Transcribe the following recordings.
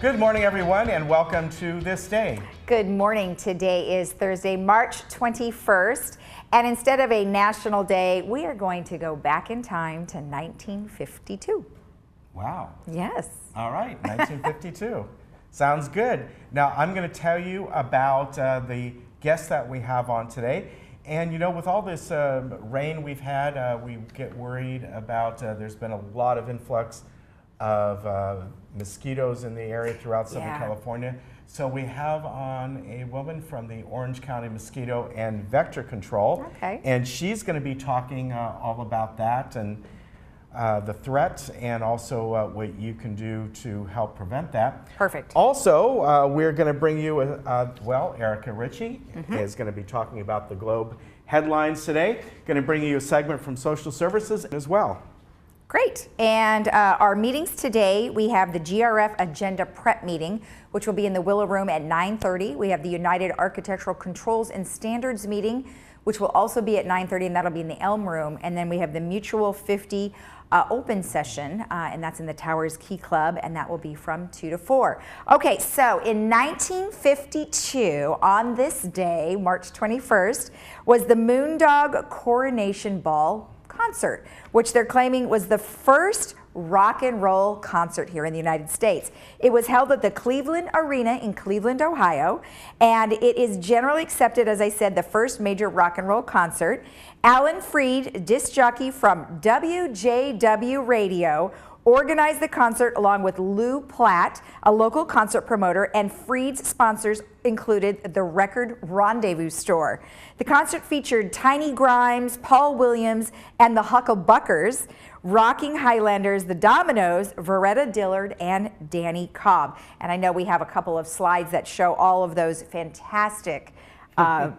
Good morning, everyone, and welcome to This Day. Good morning. Today is Thursday, March 21st, and instead of a national day, we are going to go back in time to 1952. Wow. Yes. All right, 1952. Sounds good. Now, I'm going to tell you about the guests that we have on today. And you know, with all this rain we've had, we get worried about there's been a lot of influx of mosquitoes in the area throughout Southern California. So we have on a woman from the Orange County Mosquito and Vector Control. Okay. And she's going to be talking all about that and the threats and also what you can do to help prevent that. Perfect. Also, we're going to bring you, well, Erica Ritchie is going to be talking about the Globe headlines today. Going to bring you a segment from Social Services as well. Great. And our meetings today, we have the GRF Agenda Prep meeting, which will be in the Willow Room at 9:30. We have the United Architectural Controls and Standards meeting, which will also be at 9:30, and that'll be in the Elm Room. And then we have the Mutual 50 open session, and that's in the Towers Key Club, and that will be from 2 to 4. Okay, so in 1952, on this day, March 21st, was the Moondog Coronation Ball concert, which they're claiming was the first rock and roll concert here in the United States. It was held at the Cleveland Arena in Cleveland, Ohio, and it is generally accepted, as I said, the first major rock and roll concert. Alan Freed, disc jockey from WJW Radio, organized the concert along with Lou Platt, a local concert promoter, and Freed's sponsors included the Record Rendezvous store. The concert featured Tiny Grimes, Paul Williams, and the Hucklebuckers, Rocking Highlanders, the Dominoes, Veretta Dillard, and Danny Cobb. And I know we have a couple of slides that show all of those fantastic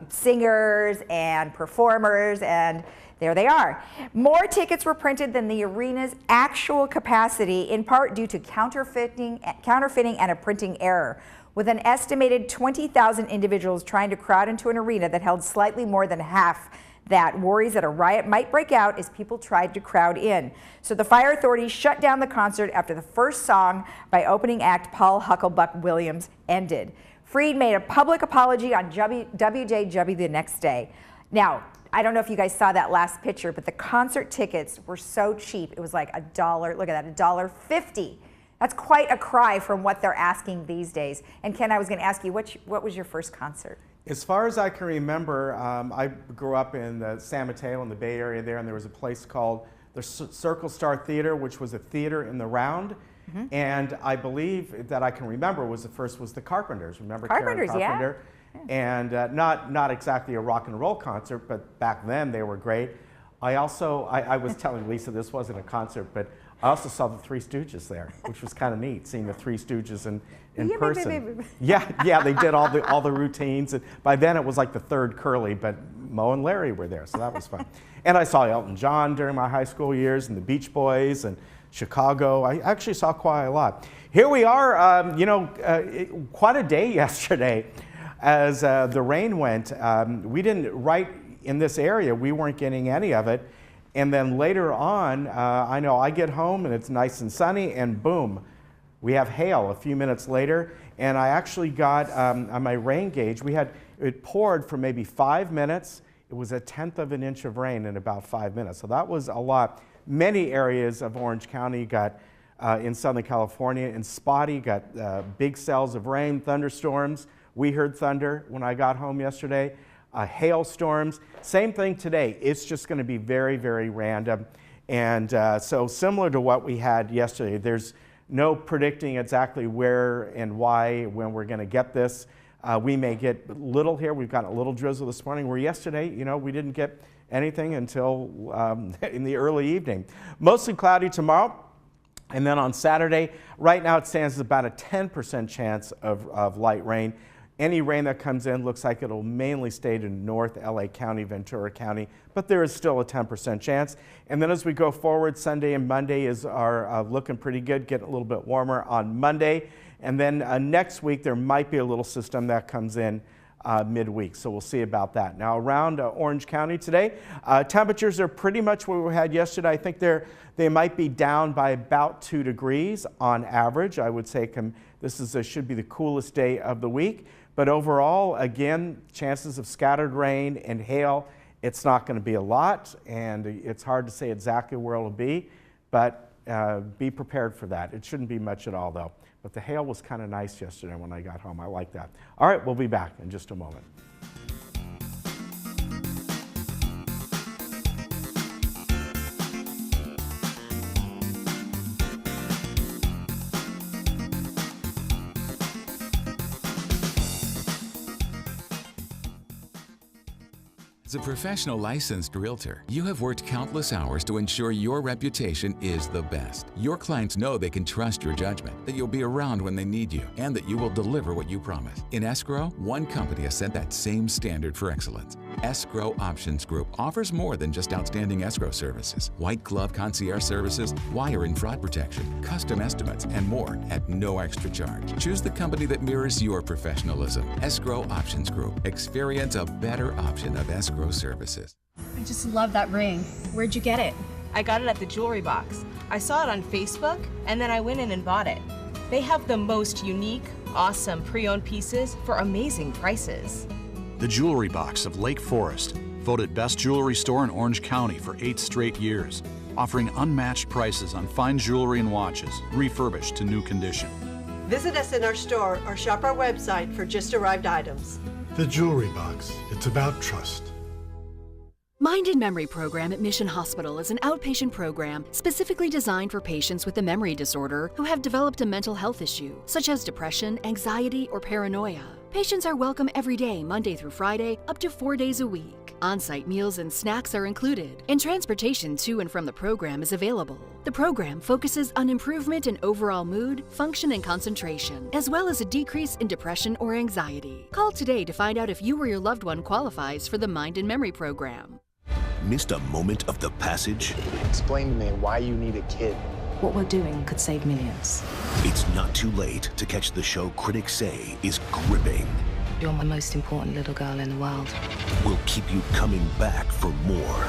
singers and performers, and there they are. More tickets were printed than the arena's actual capacity, in part due to counterfeiting and a printing error. With an estimated 20,000 individuals trying to crowd into an arena that held slightly more than half that, worries that a riot might break out as people tried to crowd in. So the fire authorities shut down the concert after the first song by opening act Paul Hucklebuck Williams ended. Freed made a public apology on WJW the next day. Now, I don't know if you guys saw that last picture, but the concert tickets were so cheap. It was like $1, look at that, $1.50. That's quite a cry from what they're asking these days. And Ken, I was going to ask you, what was your first concert? As far as I can remember, I grew up in San Mateo in the Bay Area there, and there was a place called the Circle Star Theater, which was a theater in the round. And I believe that I can remember was the Carpenters. Remember Carpenters, Karen Carpenter? Yeah. And not exactly a rock and roll concert, but back then they were great. I also, I was telling Lisa this wasn't a concert, but I also saw the Three Stooges there, which was kind of neat, seeing the Three Stooges in person. Yeah, they did all the routines. And by then it was like the third Curly, but Mo and Larry were there, so that was fun. And I saw Elton John during my high school years, and the Beach Boys, and Chicago. I actually saw quite a lot. Here we are, quite a day yesterday as the rain went. We didn't, right in this area, we weren't getting any of it. And then later on, I know I get home and it's nice and sunny, and boom, we have hail a few minutes later. And I actually got on my rain gauge, it poured for maybe 5 minutes. It was 1/10 of an inch of rain in about 5 minutes. So that was a lot. Many areas of Orange County got, in Southern California, in spotty, got big cells of rain, thunderstorms. We heard thunder when I got home yesterday. Hailstorms. Same thing today. It's just going to be very, very random. And so similar to what we had yesterday, there's no predicting exactly where and why, when we're going to get this. We may get little here. We've got a little drizzle this morning, where yesterday, we didn't get anything until in the early evening. Mostly cloudy tomorrow. And then on Saturday, right now it stands about a 10% chance of light rain. Any rain that comes in looks like it'll mainly stay to North LA County, Ventura County, but there is still a 10% chance. And then as we go forward, Sunday and Monday are looking pretty good, getting a little bit warmer on Monday. And then next week, there might be a little system that comes in midweek, so we'll see about that. Now around Orange County today, temperatures are pretty much what we had yesterday. I think they might be down by about 2 degrees on average. I would say Should be the coolest day of the week. But overall, again, chances of scattered rain and hail, it's not going to be a lot, and it's hard to say exactly where it'll be, but be prepared for that. It shouldn't be much at all, though. But the hail was kind of nice yesterday when I got home. I like that. All right, we'll be back in just a moment. As a professional licensed realtor, you have worked countless hours to ensure your reputation is the best. Your clients know they can trust your judgment, that you'll be around when they need you, and that you will deliver what you promise. In escrow, one company has set that same standard for excellence. Escrow Options Group offers more than just outstanding escrow services. White glove concierge services, wire and fraud protection, custom estimates, and more at no extra charge. Choose the company that mirrors your professionalism. Escrow Options Group. Experience a better option of escrow services. I just love that ring. Where'd you get it? I got it at the jewelry box. I saw it on Facebook, and then I went in and bought it. They have the most unique, awesome pre-owned pieces for amazing prices. The Jewelry Box of Lake Forest, voted best jewelry store in Orange County for 8 straight years, offering unmatched prices on fine jewelry and watches, refurbished to new condition. Visit us in our store or shop our website for just arrived items. The Jewelry Box. It's about trust. Mind and Memory Program at Mission Hospital is an outpatient program specifically designed for patients with a memory disorder who have developed a mental health issue, such as depression, anxiety, or paranoia. Patients are welcome every day, Monday through Friday, up to 4 days a week. On-site meals and snacks are included, and transportation to and from the program is available. The program focuses on improvement in overall mood, function, and concentration, as well as a decrease in depression or anxiety. Call today to find out if you or your loved one qualifies for the Mind and Memory Program. Missed a moment of the passage? Explain to me why you need a kid. What we're doing could save millions. It's not too late to catch the show critics say is gripping. You're my most important little girl in the world. We'll keep you coming back for more.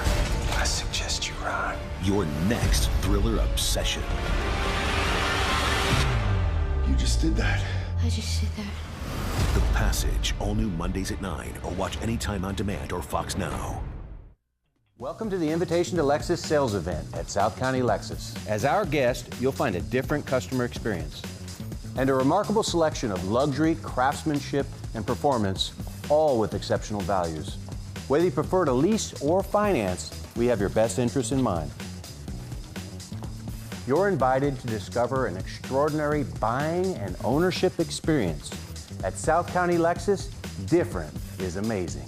I suggest you run. Your next thriller obsession. You just did that. I just sit there. The Passage, all new Mondays at 9, or watch anytime on demand or Fox Now. Welcome to the Invitation to Lexus sales event at South County Lexus. As our guest, you'll find a different customer experience and a remarkable selection of luxury, craftsmanship, and performance, all with exceptional values. Whether you prefer to lease or finance, we have your best interests in mind. You're invited to discover an extraordinary buying and ownership experience. At South County Lexus, different is amazing.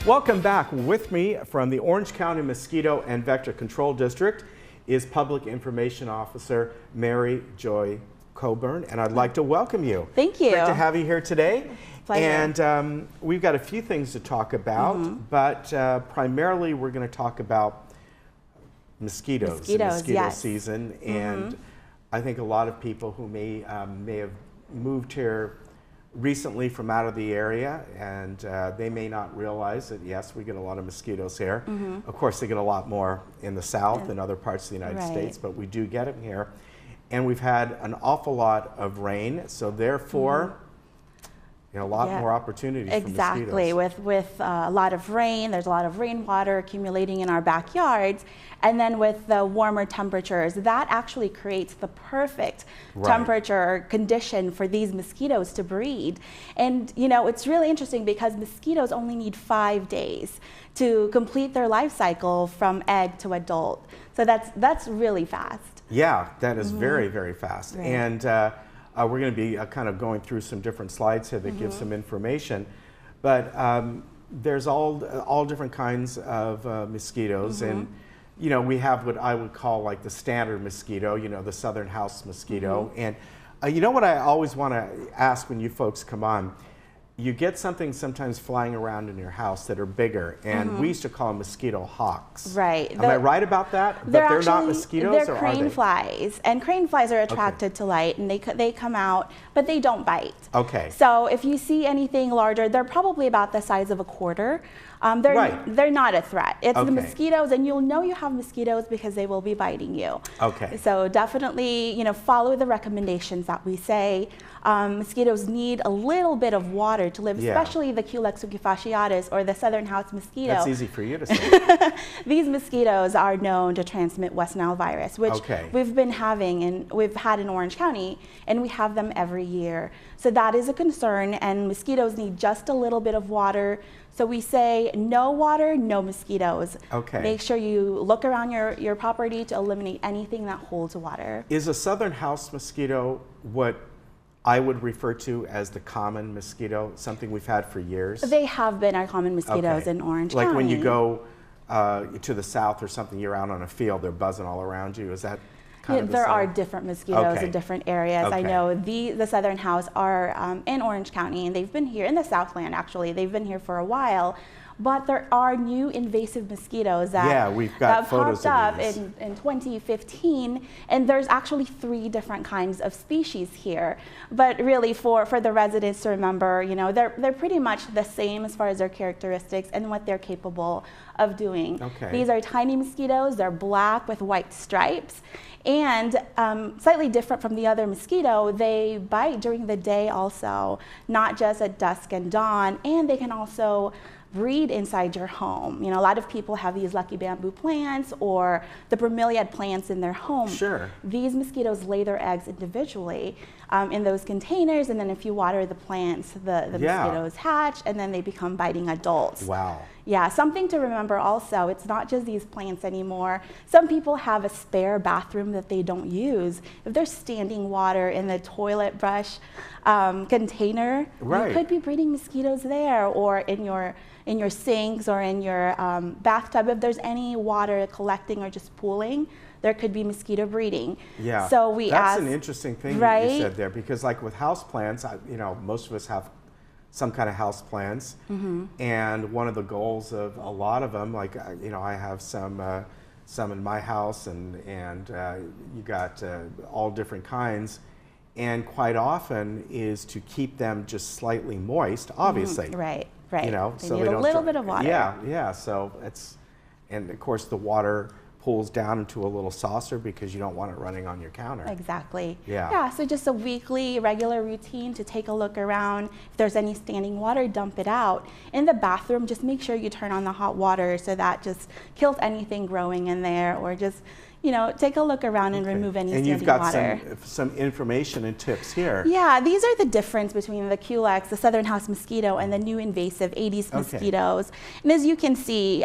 Welcome back. With me from the Orange County Mosquito and Vector Control District is Public Information Officer Mary Joy Coburn, and I'd like to welcome you. Thank you. Great to have you here today. Pleasure. And we've got a few things to talk about, but primarily we're going to talk about mosquitoes and mosquito yes. season. And I think a lot of people who may have moved here recently from out of the area, and they may not realize that, yes, we get a lot of mosquitoes here. Of course, they get a lot more in the south and other parts of the United States, but we do get them here. And we've had an awful lot of rain, so therefore, you know, a lot more opportunities for mosquitoes. Exactly. With a lot of rain, there's a lot of rainwater accumulating in our backyards, and then with the warmer temperatures, that actually creates the perfect temperature condition for these mosquitoes to breed. And you know, it's really interesting because mosquitoes only need 5 days to complete their life cycle from egg to adult. So that's really fast. Yeah, that is very, very fast. And we're going to be kind of going through some different slides here that give some information. But there's all different kinds of mosquitoes. And, you know, we have what I would call like the standard mosquito, you know, the southern house mosquito. And you know what I always want to ask when you folks come on, you get something sometimes flying around in your house that are bigger, and we used to call them mosquito hawks. Right. Am I right about that? But they're not mosquitoes, they're or crane are they? flies, and crane flies are attracted to light, and they come out, but they don't bite. Okay. So if you see anything larger, they're probably about the size of a quarter. They're not a threat. It's the mosquitoes, and you'll know you have mosquitoes because they will be biting you. Okay. So definitely, follow the recommendations that we say. Mosquitoes need a little bit of water to live, especially the Culex fasciatus, or the southern house mosquito. That's easy for you to say. These mosquitoes are known to transmit West Nile virus, which we've been having, and we've had in Orange County, and we have them every year. So that is a concern, and mosquitoes need just a little bit of water. So we say no water, no mosquitoes. Okay. Make sure you look around your property to eliminate anything that holds water. Is a southern house mosquito what I would refer to as the common mosquito, something we've had for years? They have been our common mosquitoes in Orange County. Like when you go to the south or something, you're out on a field, they're buzzing all around you. Is that kind of the there same? are different mosquitoes in different areas. I know the southern house are in Orange County, and they've been here in the Southland. Actually, they've been here for a while. But there are new invasive mosquitoes that, we've got photos popped of these. up in 2015, and there's actually 3 different kinds of species here. But really, for the residents to remember, they're pretty much the same as far as their characteristics and what they're capable of doing. Okay. These are tiny mosquitoes. They're black with white stripes. And slightly different from the other mosquito, they bite during the day also, not just at dusk and dawn, and they can also breed inside your home. A lot of people have these lucky bamboo plants or the bromeliad plants in their home. Sure. These mosquitoes lay their eggs individually in those containers, and then if you water the plants, the mosquitoes hatch, and then they become biting adults. Wow. Yeah, something to remember also, it's not just these plants anymore. Some people have a spare bathroom that they don't use. If there's standing water in the toilet brush container, you could be breeding mosquitoes there, or in your sinks or in your bathtub. If there's any water collecting or just pooling, there could be mosquito breeding. Yeah, so that's an interesting thing that you said there, because like with house plants, most of us have some kind of house plants, and one of the goals of a lot of them, like I have some in my house, and you got all different kinds, and quite often is to keep them just slightly moist, obviously. Right. So they they need don't a little bit of water. Yeah. So and of course the water pools down into a little saucer because you don't want it running on your counter. Exactly. Yeah. So just a weekly, regular routine to take a look around. If there's any standing water, dump it out. In the bathroom, just make sure you turn on the hot water so that just kills anything growing in there, or just take a look around and remove any standing water. And you've got some information and tips here. Yeah, these are the difference between the Culex, the southern house mosquito, and the new invasive Aedes mosquitoes. And as you can see,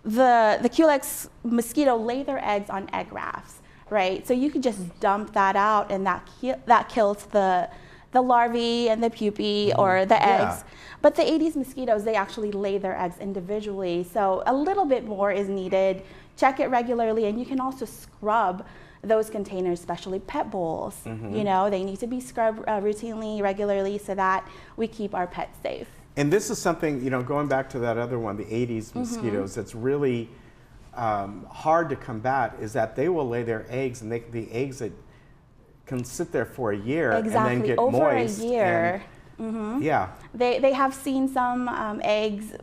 the Culex mosquito lay their eggs on egg rafts, right? So you could just dump that out, and that kills the larvae and the pupae or the eggs. But the Aedes mosquitoes, they actually lay their eggs individually. So a little bit more is needed. Check it regularly, and you can also scrub those containers, especially pet bowls. They need to be scrubbed routinely, regularly, so that we keep our pets safe. And this is something, going back to that other one, the Aedes mosquitoes, that's really hard to combat, is that they will lay their eggs, and the eggs that can sit there for a year and then get over moist. A year. Yeah. They have seen some eggs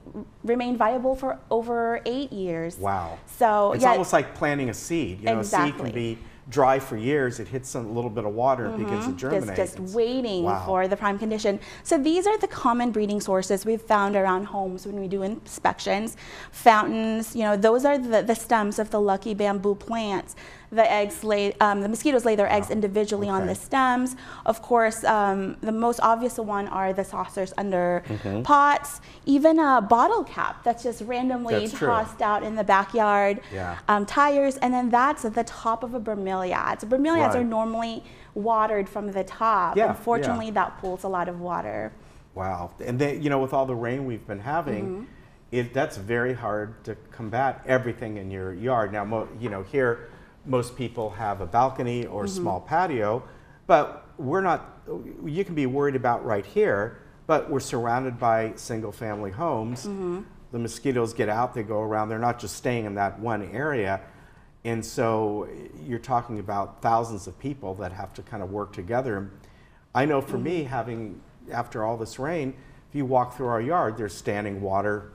remain viable for over 8 years. Wow. So it's almost like planting a seed. A seed can be dry for years. It hits a little bit of water, it begins to germinate. Just waiting for the prime condition. So these are the common breeding sources we've found around homes when we do inspections. Fountains, those are the stems of the lucky bamboo plants. The mosquitoes lay their eggs individually on the stems. Of course, the most obvious one are the saucers under pots, even a bottle cap that's just randomly tossed out in the backyard. Tires, and then that's at the top of a bromeliad. So bromeliads are normally watered from the top. Unfortunately, that pulls a lot of water. Wow. And then, with all the rain we've been having, that's very hard to combat everything in your yard. Now, here, most people have a balcony or a small patio, but you can be worried about right here, but we're surrounded by single-family homes. The mosquitoes get out, they go around. They're not just staying in that one area. And so you're talking about thousands of people that have to kind of work together. I know for me, after all this rain, if you walk through our yard, there's standing water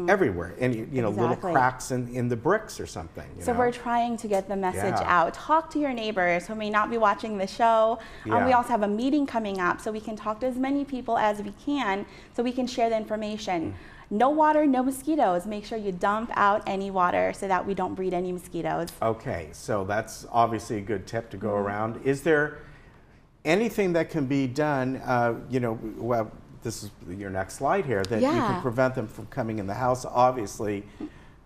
everywhere, and you know, little cracks in the bricks or something. So we're trying to get the message out. Talk to your neighbors who may not be watching the show. We also have a meeting coming up, so we can talk to as many people as we can, so we can share the information. No water, no mosquitoes. Make sure you dump out any water so that we don't breed any mosquitoes. Okay, so that's obviously a good tip to go around. Is there anything that can be done, you know, well, this is your next slide here, that you can prevent them from coming in the house? Obviously,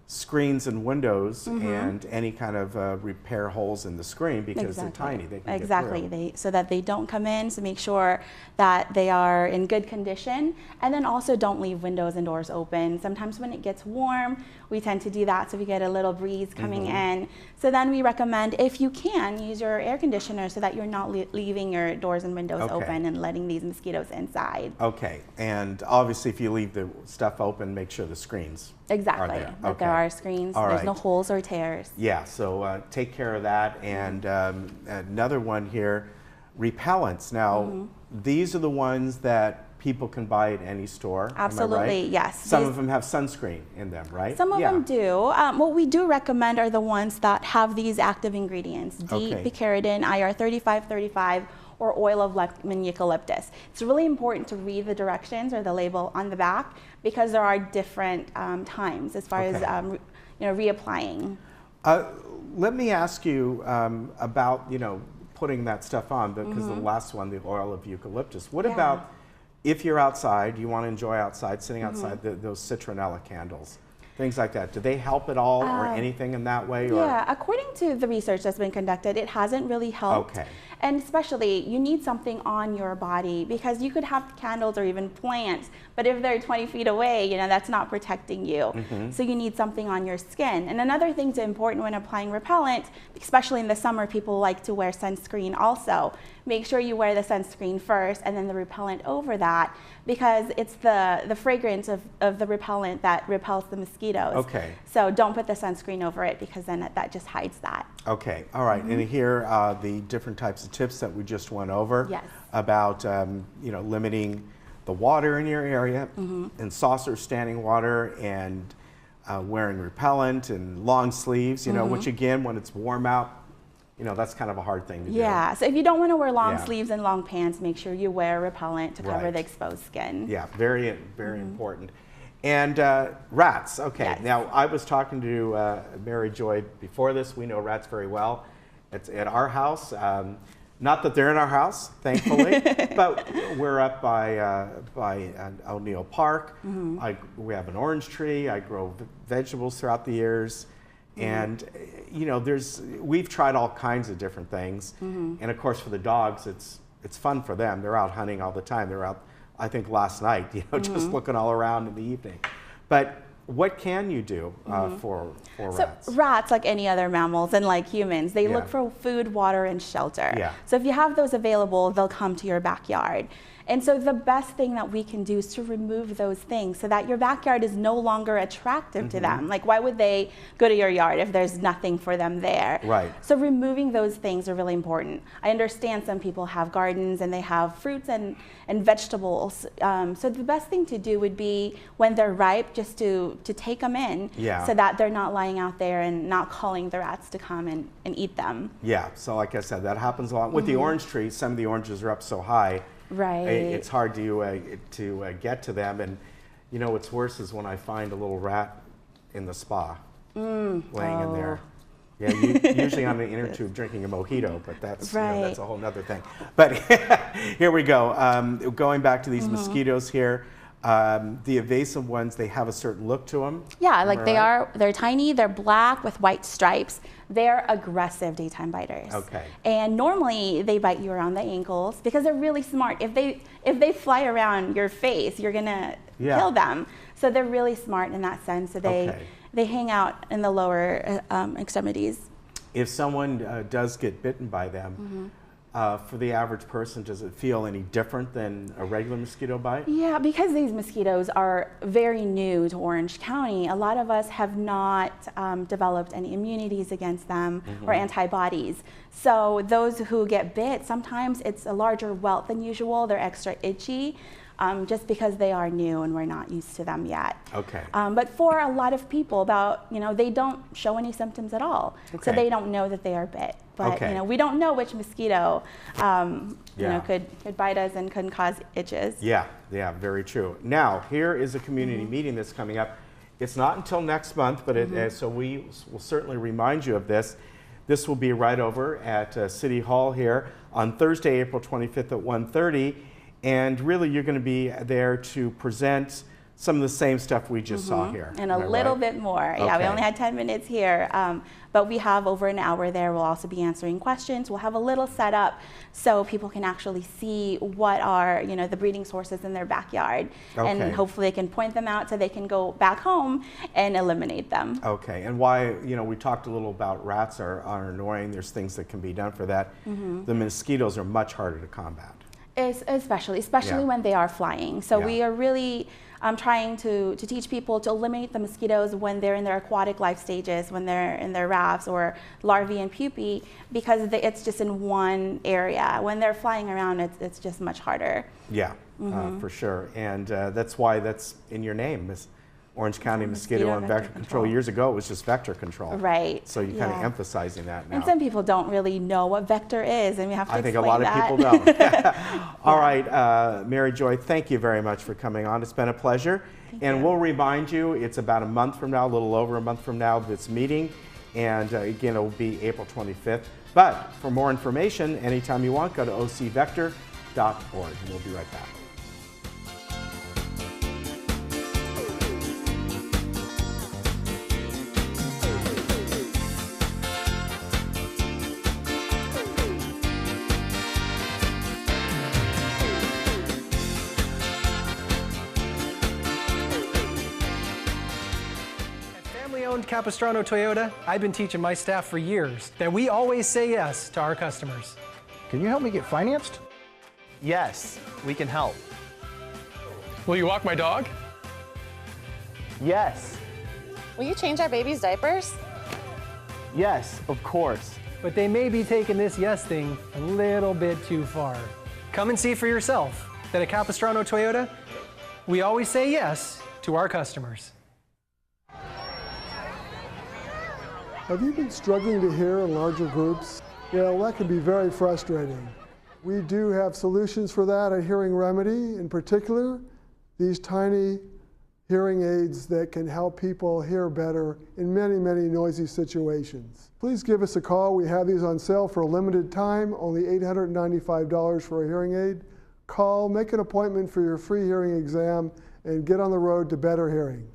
screens and windows and any kind of repair holes in the screen, because they're tiny. They can get through. So that they don't come in, so make sure that they are in good condition, and then also don't leave windows and doors open. Sometimes when it gets warm, we tend to do that so we get a little breeze coming in. So then we recommend, if you can, use your air conditioner so that you're not leaving your doors and windows open and letting these mosquitoes inside. Okay, and obviously if you leave the stuff open, make sure the screens are there. That there are screens, there's no holes or tears. Yeah, so take care of that. And another one here, repellents. Now, these are the ones that people can buy at any store. Absolutely, yes. Some of them have sunscreen in them, right? Some of them do. What we do recommend are the ones that have these active ingredients, D-picaridin, IR 3535, or oil of lemon eucalyptus. It's really important to read the directions or the label on the back, because there are different times as far as you know, reapplying. Let me ask you about, you know, putting that stuff on, because the last one, the oil of eucalyptus. What about if you're outside, you want to enjoy outside, sitting outside, those citronella candles? Things like that. Do they help at all or anything in that way? Yeah, according to the research that's been conducted, it hasn't really helped. And especially, you need something on your body, because you could have candles or even plants, but if they're 20 feet away, you know, that's not protecting you. So you need something on your skin. And another thing that's important when applying repellent, especially in the summer, people like to wear sunscreen also. Make sure you wear the sunscreen first and then the repellent over that, because it's the fragrance of the repellent that repels the mosquitoes. So don't put the sunscreen over it, because then that just hides that. Okay, all right. And here are the different types of tips that we just went over about you know, limiting the water in your area, and saucer standing water, and wearing repellent and long sleeves, you know, which again, when it's warm out, you know, that's kind of a hard thing to do. Yeah, so if you don't want to wear long sleeves and long pants, make sure you wear repellent to cover the exposed skin. Yeah, very, very important. And rats, now I was talking to Mary Joy before this. We know rats very well. It's at our house. Not that they're in our house, thankfully, but we're up by O'Neill Park. We have an orange tree. I grow vegetables throughout the years. And you know, we've tried all kinds of different things. And of course, for the dogs, it's fun for them. They're out hunting all the time. They're out, I think last night, you know, just looking all around in the evening. But what can you do for rats? So rats, like any other mammals and like humans, they look for food, water, and shelter. So if you have those available, they'll come to your backyard. And so the best thing that we can do is to remove those things so that your backyard is no longer attractive to them. Like, why would they go to your yard if there's nothing for them there? So removing those things are really important. I understand some people have gardens and they have fruits and vegetables. So the best thing to do would be, when they're ripe, just to take them in so that they're not lying out there and not calling the rats to come and eat them. Yeah, so like I said, that happens a lot. With the orange trees, some of the oranges are up so high, it's hard to get to them. And you know, what's worse is when I find a little rat in the spa laying in there. Yeah, usually on the inner tube drinking a mojito, but that's, you know, that's a whole nother thing. But here we go. Going back to these mosquitoes here. The invasive ones, they have a certain look to them. Yeah, like they're tiny, they're black with white stripes. They're aggressive daytime biters. And normally they bite you around the ankles because they're really smart. If they fly around your face, you're gonna kill them. So they're really smart in that sense. So they hang out in the lower extremities. If someone does get bitten by them, for the average person, does it feel any different than a regular mosquito bite? Yeah, because these mosquitoes are very new to Orange County, a lot of us have not developed any immunities against them or antibodies. So those who get bit, sometimes it's a larger welt than usual, they're extra itchy. Just because they are new and we're not used to them yet. Okay. But for a lot of people, they don't show any symptoms at all, so they don't know that they are bit. But we don't know which mosquito could bite us and could cause itches. Yeah, very true. Now here is a community meeting that's coming up. It's not until next month, but so we will certainly remind you of this. This will be right over at City Hall here on Thursday, April 25th at 1:30. And really, you're going to be there to present some of the same stuff we just saw here. And a little bit more. Yeah, we only had 10 minutes here, but we have over an hour there. We'll also be answering questions. We'll have a little setup so people can actually see what are, the breeding sources in their backyard. And hopefully they can point them out so they can go back home and eliminate them. Okay, and why, we talked a little about rats are annoying. There's things that can be done for that. The mosquitoes are much harder to combat. Especially when they are flying. So we are really trying to teach people to eliminate the mosquitoes when they're in their aquatic life stages, when they're in their rafts or larvae and pupae, because it's just in one area. When they're flying around, it's just much harder. Yeah, for sure. And that's why that's in your name. Orange County Mosquito and Vector Control. Years ago, it was just vector control. Right. So you're kind of emphasizing that now. And some people don't really know what vector is, and we have to explain that. I think a lot of people don't. All right, Mary Joy, thank you very much for coming on. It's been a pleasure. And we'll remind you, it's about a month from now, a little over a month from now, this meeting. And again, it will be April 25th. But for more information, anytime you want, go to ocvector.org. And we'll be right back. Capistrano Toyota, I've been teaching my staff for years that we always say yes to our customers. Can you help me get financed? Yes, we can help. Will you walk my dog? Yes. Will you change our baby's diapers? Yes, of course. But they may be taking this yes thing a little bit too far. Come and see for yourself that at Capistrano Toyota, we always say yes to our customers. Have you been struggling to hear in larger groups? Well, that can be very frustrating. We do have solutions for that at Hearing Remedy. In particular, these tiny hearing aids that can help people hear better in many, many noisy situations. Please give us a call. We have these on sale for a limited time, only $895 for a hearing aid. Call, make an appointment for your free hearing exam, and get on the road to better hearing.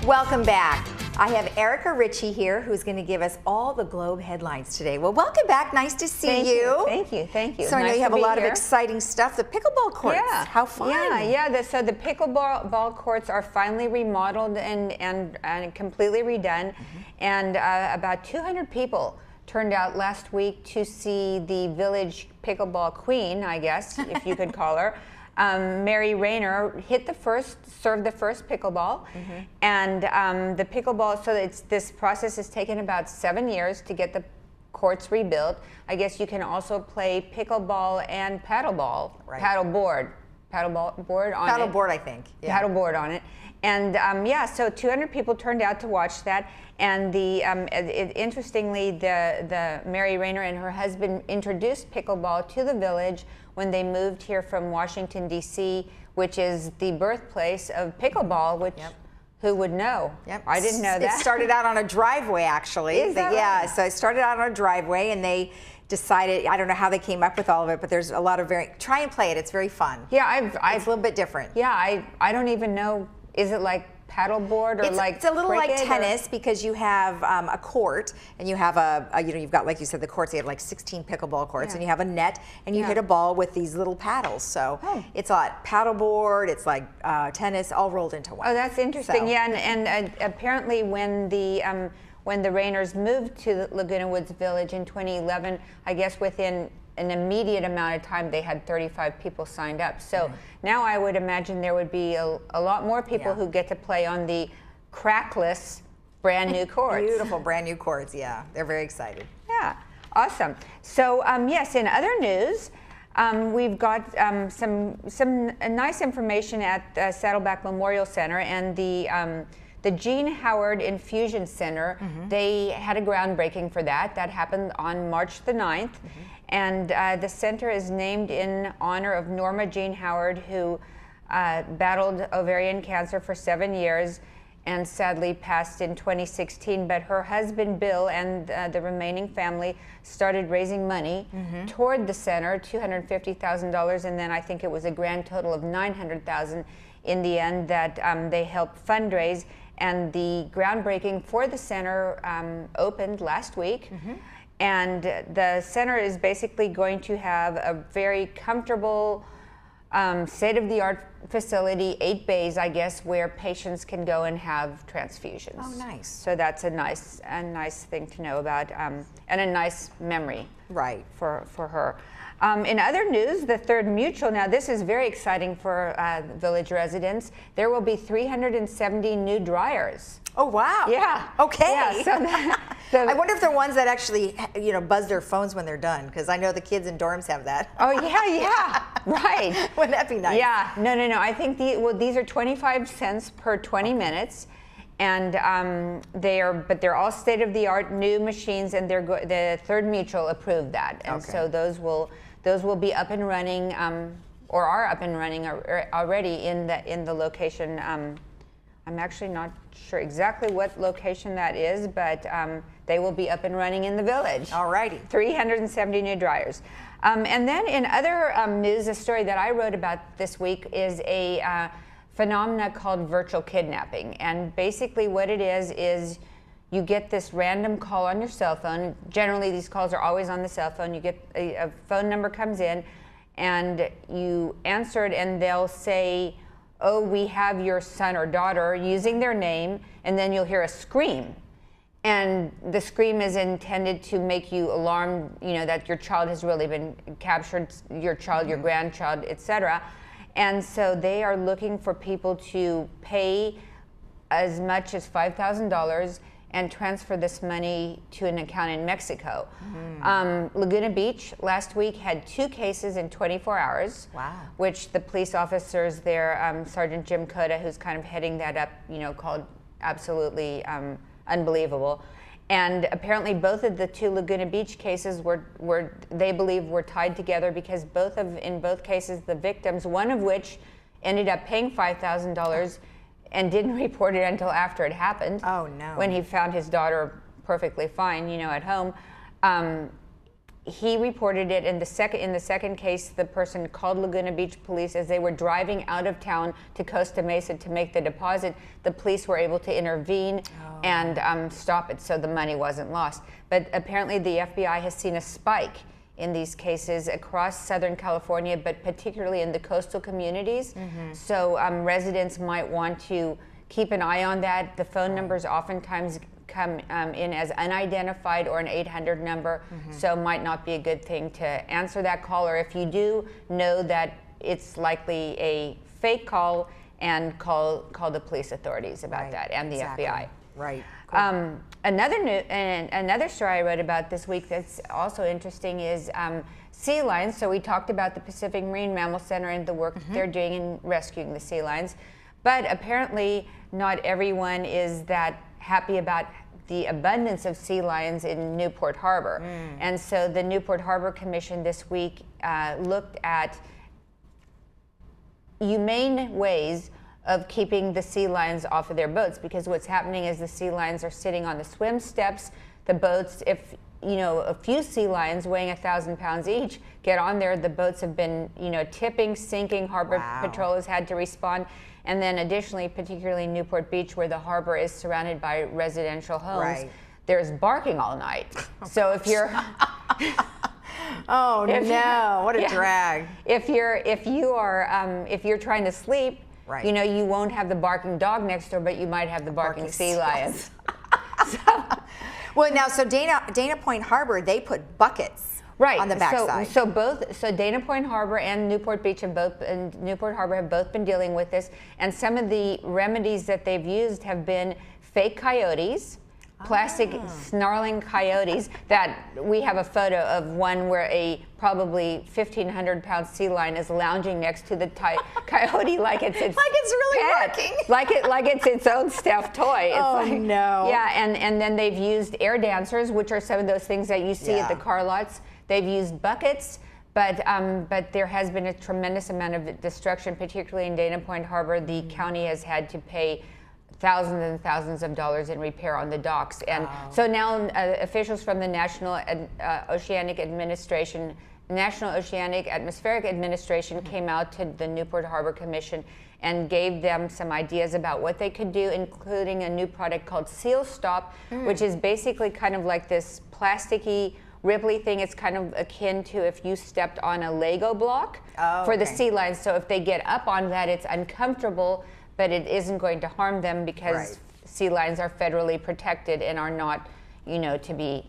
Welcome back. I have Erica Ritchie here, who's going to give us all the Globe headlines today. Well, welcome back. Nice to see you. Thank you. So I know you have a lot of exciting stuff. The pickleball courts. Yeah. How fun. So the pickleball courts are finally remodeled and completely redone. And about 200 people turned out last week to see the village pickleball queen, I guess, if you could call her. Mary Rayner served the first pickleball, and the pickleball. So this process has taken about 7 years to get the courts rebuilt. I guess you can also play pickleball and paddleboard on paddleboard, I think. Yeah. Paddleboard on it, and so 200 people turned out to watch that. And interestingly, the Mary Rayner and her husband introduced pickleball to the village when they moved here from Washington, D.C., which is the birthplace of pickleball, which who would know? I didn't know that. It started out on a driveway, actually. Is that right? So it started out on a driveway, and they decided, I don't know how they came up with all of it, but there's a lot of try and play it. It's very fun. Yeah, it's a little bit different. Yeah, I don't even know, is it like paddleboard or It's a little like cricket tennis because you have a court and you have you've got, like you said, the courts. You have like 16 pickleball courts, and you have a net, and you hit a ball with these little paddles. So it's like paddleboard, it's like tennis, all rolled into one. Oh, that's interesting. So. Yeah, and apparently when the Rainers moved to Laguna Woods Village in 2011, I guess within an immediate amount of time, they had 35 people signed up. So now I would imagine there would be a lot more people who get to play on the crackless, brand new courts. Beautiful brand new courts, yeah. They're very excited. Yeah, awesome. So yes, in other news, we've got some nice information at Saddleback Memorial Center and the Gene Howard Infusion Center. They had a groundbreaking for that. That happened on March the 9th. And the center is named in honor of Norma Jean Howard, who battled ovarian cancer for 7 years and sadly passed in 2016. But her husband, Bill, and the remaining family started raising money toward the center, $250,000, and then I think it was a grand total of $900,000 in the end that they helped fundraise. And the groundbreaking for the center opened last week. And the center is basically going to have a very comfortable, state-of-the-art facility, 8 bays, I guess, where patients can go and have transfusions. Oh, nice. So that's a nice thing to know about, and a nice memory, right, for her. In other news, the Third Mutual, now this is very exciting for Village residents. There will be 370 new dryers. Oh, wow. Yeah. Okay. Yeah, so I wonder if they're ones that actually, buzz their phones when they're done, because I know the kids in dorms have that. Oh, yeah, right. Wouldn't that be nice? Yeah, no. I think these are 25 cents per 20 minutes. And they're all state-of-the-art new machines, and the Third Mutual approved that, and so those will be up and running, or are up and running already in the location. I'm actually not sure exactly what location that is, but they will be up and running in the village. Alrighty. 370 new dryers. And then in other news, a story that I wrote about this week is a phenomena called virtual kidnapping. And basically what it is you get this random call on your cell phone. Generally these calls are always on the cell phone. You get a phone number comes in and you answer it, and they'll say, oh, we have your son or daughter, using their name, and then you'll hear a scream. And the scream is intended to make you alarmed, that your child has really been captured, your child, your grandchild, etc. And so they are looking for people to pay as much as $5,000 and transfer this money to an account in Mexico. Laguna Beach last week had 2 cases in 24 hours. Wow. Which the police officers there, Sergeant Jim Cota, who's kind of heading that up, called absolutely unbelievable. And apparently both of the 2 Laguna Beach cases were they believe were tied together, because in both cases the victims, one of which ended up paying $5,000 and didn't report it until after it happened. Oh, no. When he found his daughter perfectly fine, at home. He reported it in the second case. The person called Laguna Beach police as they were driving out of town to Costa Mesa to make the deposit. The police were able to intervene and stop it, so the money wasn't lost. But apparently the FBI has seen a spike in these cases across Southern California, but particularly in the coastal communities. So residents might want to keep an eye on that. The phone numbers oftentimes come in as unidentified or an 800 number, so might not be a good thing to answer that call, or if you do know that it's likely a fake call, and call the police authorities about that, and the FBI. Right. Another story I wrote about this week that's also interesting is sea lions. So we talked about the Pacific Marine Mammal Center and the work they're doing in rescuing the sea lions, but apparently not everyone is that happy about the abundance of sea lions in Newport Harbor. And so the Newport Harbor Commission this week looked at humane ways of keeping the sea lions off of their boats, because what's happening is the sea lions are sitting on the swim steps. The boats, you know, a few sea lions weighing 1,000 pounds each get on there. The boats have been, you know, tipping, sinking. Harbor Patrol has had to respond. And then additionally, particularly Newport Beach, where the harbor is surrounded by residential homes, there's barking all night. So if you're... Oh no! What a drag. If you're trying to sleep, you know, you won't have the barking dog next door, but you might have the barking sea lions. Well, now, so Dana Point Harbor, they put buckets on the backside. So Dana Point Harbor and Newport Beach Newport Harbor have both been dealing with this, and some of the remedies that they've used have been fake coyotes. Plastic snarling coyotes. That we have a photo of one where a probably 1,500-pound sea lion is lounging next to the coyote like it's its really pet, working. like it's its own stuffed toy. It's no! Yeah, and then they've used air dancers, which are some of those things that you see at the car lots. They've used buckets. But there has been a tremendous amount of destruction, particularly in Dana Point Harbor. The county has had to pay thousands and thousands of dollars in repair on the docks. And so now officials from the National Oceanic Atmospheric Administration came out to the Newport Harbor Commission and gave them some ideas about what they could do, including a new product called Seal Stop, which is basically kind of like this plasticky, ripply thing. It's kind of akin to if you stepped on a Lego block for the sea lions. So if they get up on that, it's uncomfortable, but it isn't going to harm them because sea lions are federally protected and are not, you know, to be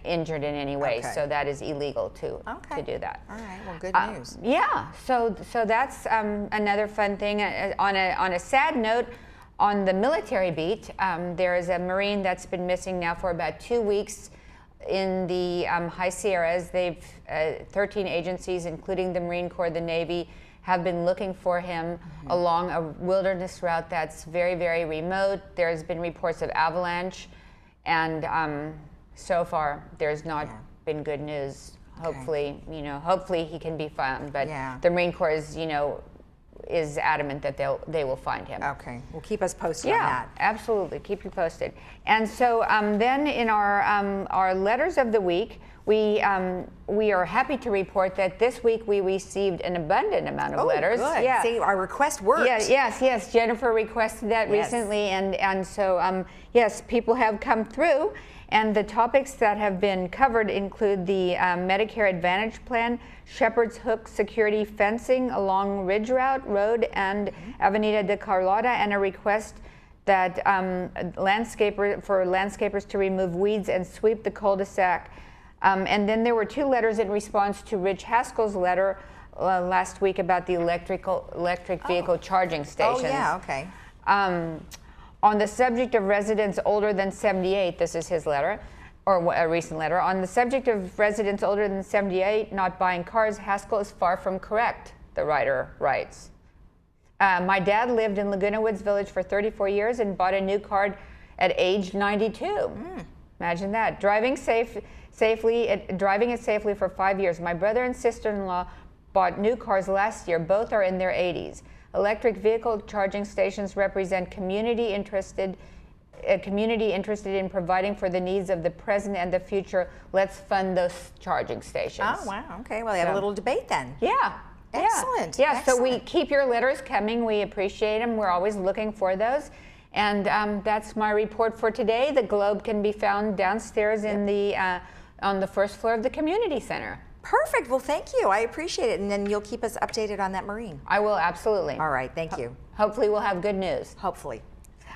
injured in any way. So that is illegal to do that. All right. Well, good news. Yeah. So that's another fun thing. On a sad note, on the military beat, there is a Marine that's been missing now for about 2 weeks in the High Sierras. They've 13 agencies, including the Marine Corps, the Navy, have been looking for him along a wilderness route that's very, very remote. There's been reports of avalanche, and so far there's not been good news. Hopefully, you know, hopefully he can be found. But the Marine Corps is, you know, is adamant that they will find him. Okay, well, keep us posted on that. Yeah, absolutely, keep you posted. And so then in our letters of the week, we are happy to report that this week we received an abundant amount of letters. Good. Yeah. See, our request worked. Yeah, yes. Jennifer requested that recently, and so yes, people have come through. And the topics that have been covered include the Medicare Advantage Plan, Shepherd's Hook security fencing along Ridge Road and Avenida de Carlota, and a request that landscapers to remove weeds and sweep the cul-de-sac. And then there were 2 letters in response to Rich Haskell's letter last week about the electric vehicle charging stations. Oh, yeah, okay. On the subject of residents older than 78, this is his letter, or a recent letter. On the subject of residents older than 78 not buying cars, Haskell is far from correct, the writer writes. My dad lived in Laguna Woods Village for 34 years and bought a new car at age 92. Imagine that. Driving it safely for 5 years. My brother and sister-in-law bought new cars last year. Both are in their 80s. Electric vehicle charging stations represent a community interested in providing for the needs of the present and the future. Let's fund those charging stations. Oh, wow. Okay, well, they have a little debate then. Yeah. Excellent. Yeah, Excellent. So we keep your letters coming. We appreciate them. We're always looking for those. And that's my report for today. The Globe can be found downstairs in the on the first floor of the community center. Perfect. Well, thank you. I appreciate it. And then you'll keep us updated on that Marine. I will, absolutely. All right. Thank you. Hopefully we'll have good news. Hopefully.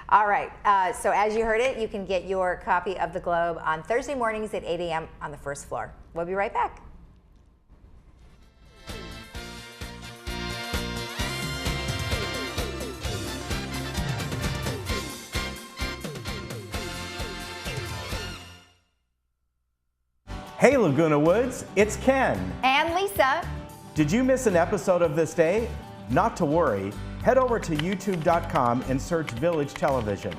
All right. So as you heard it, you can get your copy of the Globe on Thursday mornings at 8 a.m. on the first floor. We'll be right back. Hey Laguna Woods, it's Ken. And Lisa. Did you miss an episode of This Day? Not to worry. Head over to youtube.com and search Village Television.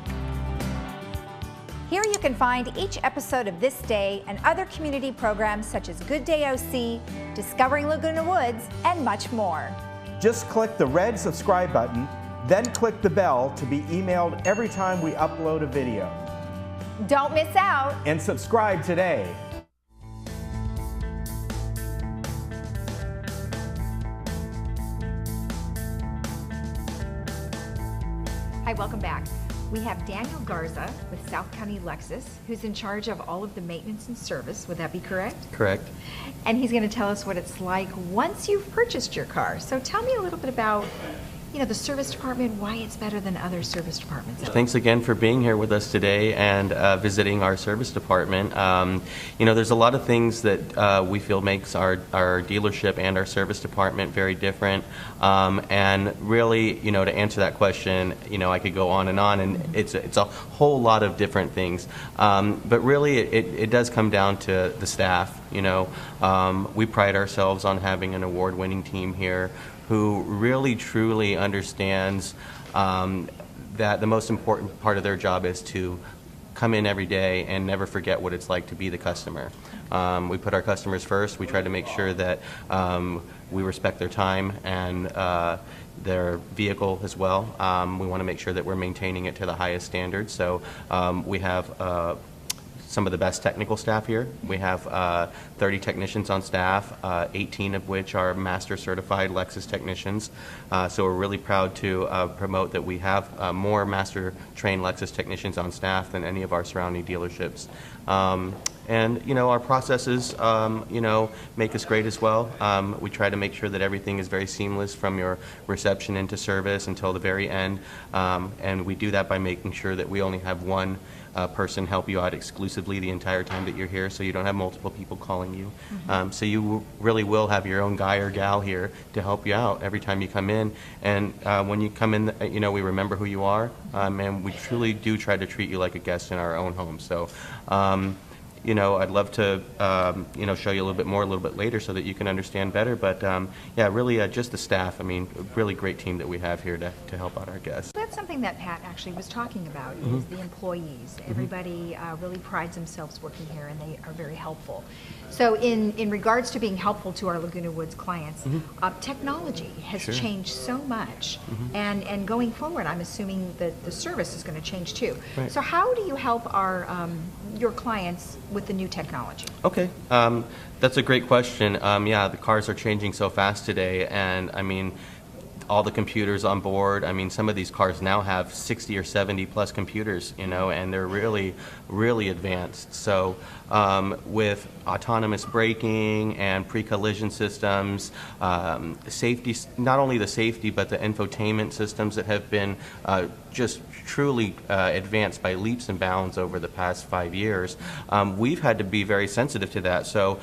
Here you can find each episode of This Day and other community programs such as Good Day OC, Discovering Laguna Woods, and much more. Just click the red subscribe button, then click the bell to be emailed every time we upload a video. Don't miss out. And subscribe today. Hi, welcome back. We have Daniel Garza with South County Lexus, who's in charge of all of the maintenance and service. Would that be correct? Correct. And he's going to tell us what it's like once you've purchased your car. So tell me a little bit about, you know, the service department, why it's better than other service departments. Thanks again for being here with us today and visiting our service department. You know, there's a lot of things that we feel makes our dealership and our service department very different. And really, you know, to answer that question, you know, I could go on, and it's a whole lot of different things. But really, it does come down to the staff. You know, we pride ourselves on having an award-winning team here who really truly understands that the most important part of their job is to come in every day and never forget what it's like to be the customer. We put our customers first. We try to make sure that we respect their time and their vehicle as well. We want to make sure that we're maintaining it to the highest standards. So we have some of the best technical staff here. We have 30 technicians on staff, 18 of which are master certified Lexus technicians. So we're really proud to promote that we have more master trained Lexus technicians on staff than any of our surrounding dealerships. And you know, our processes, you know, make us great as well. We try to make sure that everything is very seamless from your reception into service until the very end. And we do that by making sure that we only have one person help you out exclusively the entire time that you're here, so you don't have multiple people calling you. So you really will have your own guy or gal here to help you out every time you come in. And when you come in, you know, we remember who you are, and we truly do try to treat you like a guest in our own home. So you know, I'd love to, you know, show you a little bit more a little bit later so that you can understand better. But yeah, really just the staff. I mean, a really great team that we have here to help out our guests. That's something that Pat actually was talking about, is the employees. Everybody really prides themselves working here, and they are very helpful. So in regards to being helpful to our Laguna Woods clients, technology has changed so much. And going forward, I'm assuming that the service is going to change too. Right. So how do you help our your clients with the new technology? Okay, that's a great question. Yeah, the cars are changing so fast today, and I mean, all the computers on board. I mean, some of these cars now have 60 or 70 plus computers, you know, and they're really, really advanced. So with autonomous braking and pre-collision systems, safety, not only the safety, but the infotainment systems that have been just truly advanced by leaps and bounds over the past 5 years, we've had to be very sensitive to that. So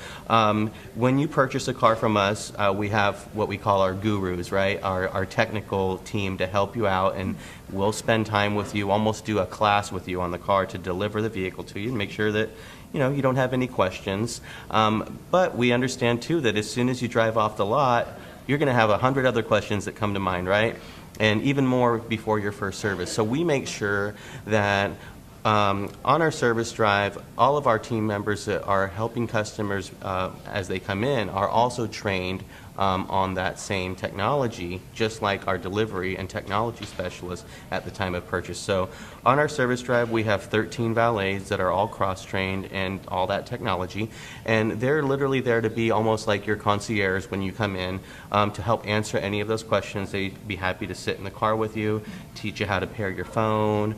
when you purchase a car from us, we have what we call our gurus, right? Our technical team to help you out, and we'll spend time with you, almost do a class with you on the car to deliver the vehicle to you and make sure that, you know, you don't have any questions. But we understand too that as soon as you drive off the lot, you're going to have 100 other questions that come to mind, right? And even more before your first service. So we make sure that on our service drive, all of our team members that are helping customers as they come in are also trained on that same technology, just like our delivery and technology specialists at the time of purchase. So on our service drive, we have 13 valets that are all cross-trained in all that technology, and they're literally there to be almost like your concierge when you come in to help answer any of those questions. They'd be happy to sit in the car with you, teach you how to pair your phone,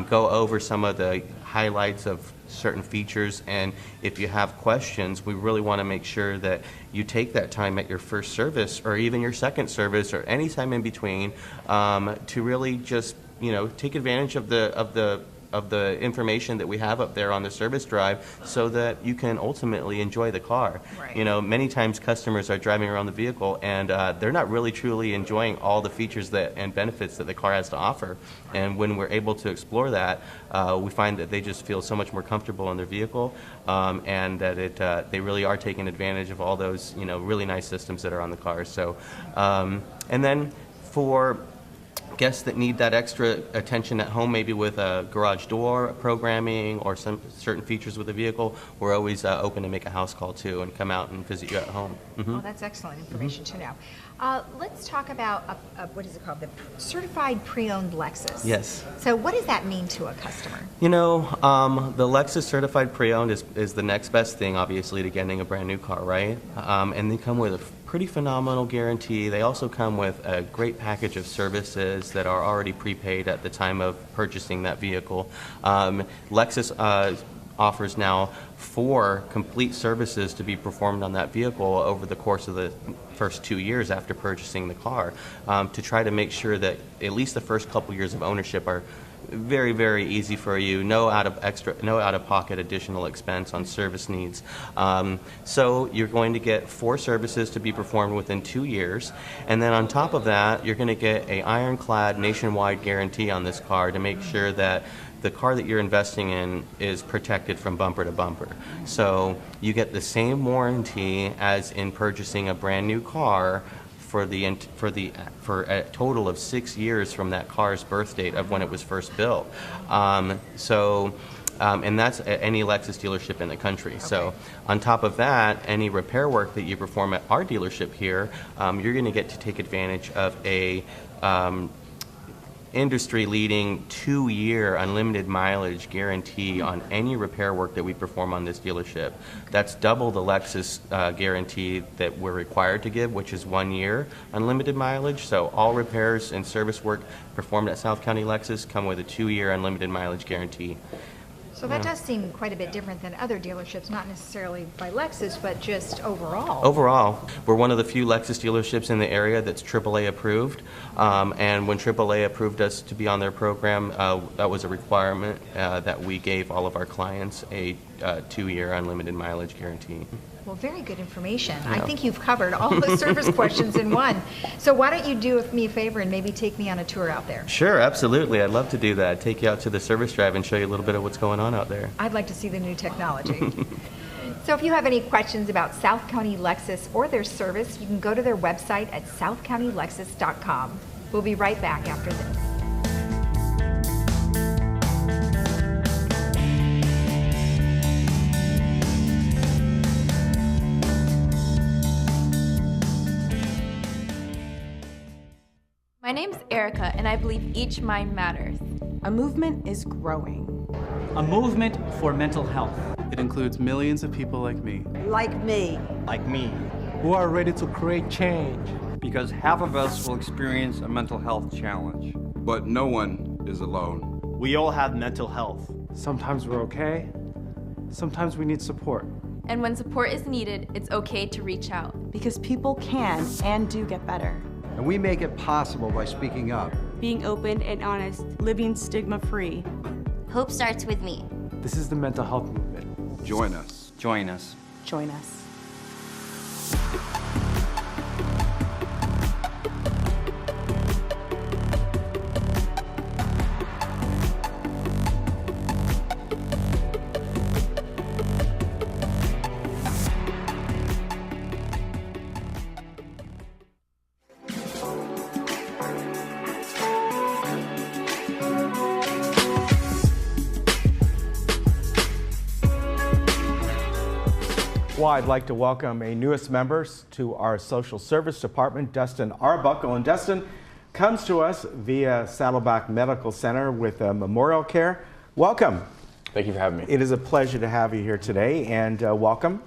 go over some of the highlights of certain features, and if you have questions, we really want to make sure that you take that time at your first service or even your second service or any time in between to really just, you know, take advantage of the information that we have up there on the service drive so that you can ultimately enjoy the car. Right. You know, many times customers are driving around the vehicle and they're not really truly enjoying all the features that and benefits that the car has to offer. And when we're able to explore that, we find that they just feel so much more comfortable in their vehicle, and that they really are taking advantage of all those, you know, really nice systems that are on the car. So, and then for guests that need that extra attention at home, maybe with a garage door programming or some certain features with the vehicle, we're always open to make a house call too and come out and visit you at home. Oh, that's excellent information to know. Let's talk about what is it called? The certified pre-owned Lexus. Yes. So what does that mean to a customer? You know, the Lexus certified pre-owned is the next best thing, obviously, to getting a brand new car, right? And they come with a pretty phenomenal guarantee. They also come with a great package of services that are already prepaid at the time of purchasing that vehicle. Lexus offers now 4 complete services to be performed on that vehicle over the course of the first 2 years after purchasing the car, to try to make sure that at least the first couple years of ownership are very, very easy for you. No out of pocket additional expense on service needs. So you're going to get 4 services to be performed within 2 years, and then on top of that, you're going to get a ironclad nationwide guarantee on this car to make sure that the car that you're investing in is protected from bumper to bumper. So you get the same warranty as in purchasing a brand new car for a total of 6 years from that car's birth date of when it was first built. And that's at any Lexus dealership in the country. Okay. So on top of that, any repair work that you perform at our dealership here, you're going to get to take advantage of a industry-leading 2-year unlimited mileage guarantee on any repair work that we perform on this dealership. That's double the Lexus guarantee that we're required to give, which is 1 year unlimited mileage. So all repairs and service work performed at South County Lexus come with a 2-year unlimited mileage guarantee. So that does seem quite a bit different than other dealerships, not necessarily by Lexus, but just overall. Overall, we're one of the few Lexus dealerships in the area that's AAA approved. And when AAA approved us to be on their program, that was a requirement that we gave all of our clients a 2-year unlimited mileage guarantee. Well, very good information. Yeah. I think you've covered all the service questions in one. So why don't you do me a favor and maybe take me on a tour out there? Sure, absolutely. I'd love to do that. Take you out to the service drive and show you a little bit of what's going on out there. I'd like to see the new technology. So if you have any questions about South County Lexus or their service, you can go to their website at southcountylexus.com. We'll be right back after this. My name's Erica, and I believe each mind matters. A movement is growing. A movement for mental health. It includes millions of people like me. Like me. Like me. Who are ready to create change. Because half of us will experience a mental health challenge. But no one is alone. We all have mental health. Sometimes we're okay. Sometimes we need support. And when support is needed, it's okay to reach out. Because people can and do get better. And we make it possible by speaking up. Being open and honest, living stigma-free. Hope starts with me. This is the mental health movement. Join us. Join us. Join us. Well, I'd like to welcome a newest members to our social service department, Dustin Arbuckle. And Dustin comes to us via Saddleback Medical Center with Memorial Care. Welcome. Thank you for having me. It is a pleasure to have you here today, and welcome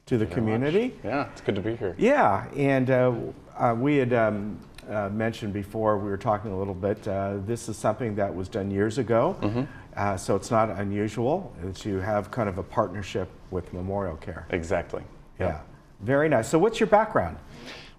to the community. Yeah, it's good to be here. Yeah, and we had mentioned before, we were talking a little bit, this is something that was done years ago. Mm-hmm. So it's not unusual that you have kind of a partnership with Memorial Care. Exactly. Yeah. Very nice. So what's your background?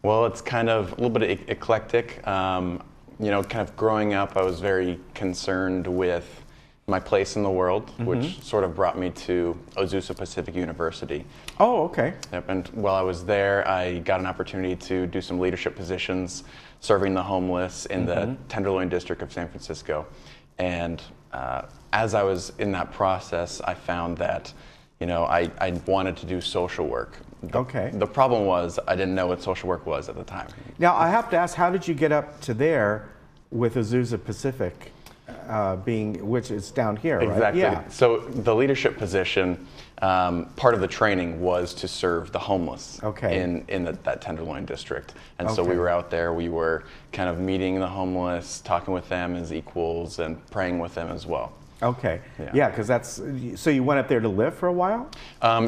Well, it's kind of a little bit eclectic. You know, kind of growing up, I was very concerned with my place in the world, mm-hmm. which sort of brought me to Azusa Pacific University. Oh, okay. Yep. And while I was there, I got an opportunity to do some leadership positions, serving the homeless in the Tenderloin district of San Francisco. And as I was in that process, I found that, you know, I wanted to do social work. The problem was I didn't know what social work was at the time. Now, I have to ask, how did you get up to there with Azusa Pacific, which is down here, right? Exactly. Yeah. So the leadership position, part of the training was to serve the homeless in that Tenderloin district. And so we were out there, we were kind of meeting the homeless, talking with them as equals and praying with them as well. Okay. Yeah, because that's so you went up there to live for a while.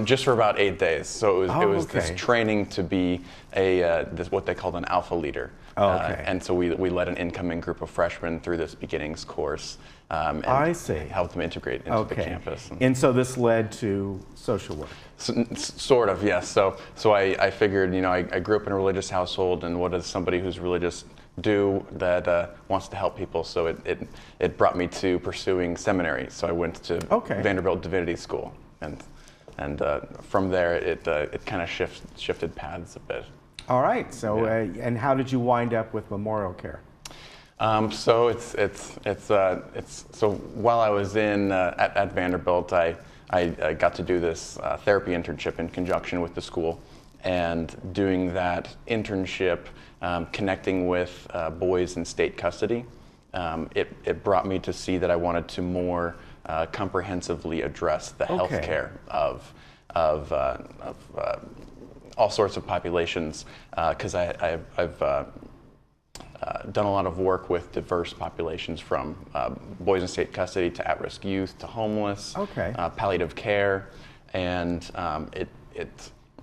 Just for about 8 days. So it was okay. this training to be this what they called an alpha leader. Okay. And so we led an incoming group of freshmen through this beginnings course. And I see. Helped them integrate into the campus. And so this led to social work. Sort of, yes. So I figured, I grew up in a religious household, and what does somebody who's religious do that wants to help people? So it brought me to pursuing seminary. So I went to Vanderbilt Divinity School, and from there it kind of shifted paths a bit. All right. So and how did you wind up with memorial care? So so while I was at Vanderbilt, I got to do this therapy internship in conjunction with the school, and doing that internship, connecting with boys in state custody, it brought me to see that I wanted to more comprehensively address the health care of all sorts of populations, because I've done a lot of work with diverse populations, from boys in state custody to at-risk youth to homeless, palliative care, and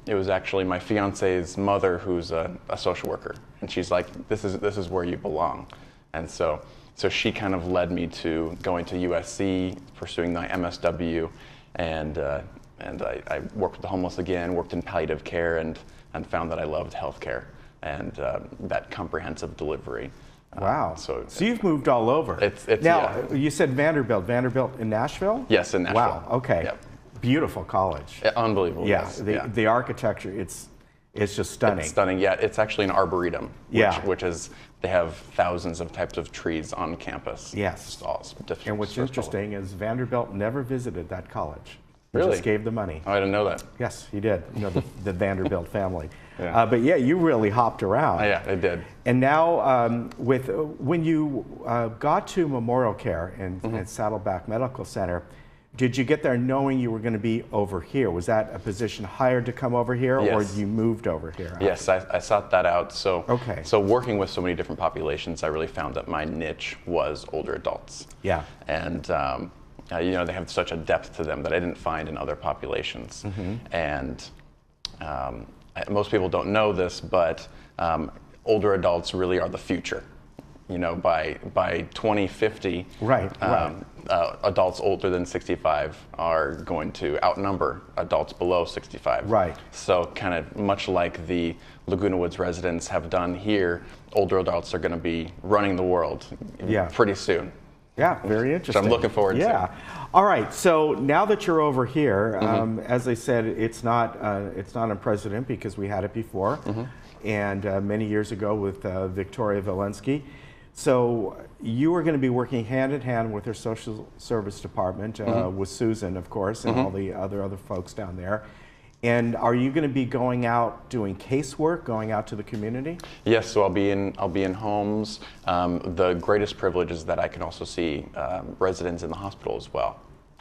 it was actually my fiance's mother who's a social worker, and she's like, this is where you belong, and so she kind of led me to going to USC, pursuing my MSW, and I worked with the homeless again, worked in palliative care, and found that I loved healthcare and that comprehensive delivery. Wow. So you've moved all over. Now, you said Vanderbilt in Nashville? Yes, in Nashville. Wow, okay. Yep. Beautiful college. Unbelievable. Yeah, yes. The architecture, it's just stunning. It's stunning, yeah. It's actually an arboretum, which is, they have thousands of types of trees on campus. Yes. And what's interesting is Vanderbilt never visited that college. He Really? just gave the money. Oh, I didn't know that. Yes, he did. The Vanderbilt family. But yeah, you really hopped around. Yeah, I did. And now, when you got to Memorial Care and Saddleback Medical Center, did you get there knowing you were going to be over here? Was that a position hired to come over here, or you moved over here? Yes, I sought that out. So working with so many different populations, I really found that my niche was older adults. Yeah. And they have such a depth to them that I didn't find in other populations. And most people don't know this, but older adults really are the future. By 2050, adults older than 65 are going to outnumber adults below 65. Right. So kind of much like the Laguna Woods residents have done here, older adults are going to be running the world pretty soon. Yeah, very interesting. So I'm looking forward to. Yeah. All right. So now that you're over here, as I said, it's not unprecedented because we had it before, and many years ago with Victoria Valensky. So you are going to be working hand in hand with her social service department, with Susan, of course, and all the other folks down there. And are you going to be going out doing casework, going out to the community? Yes, so I'll be in homes. The greatest privilege is that I can also see residents in the hospital as well.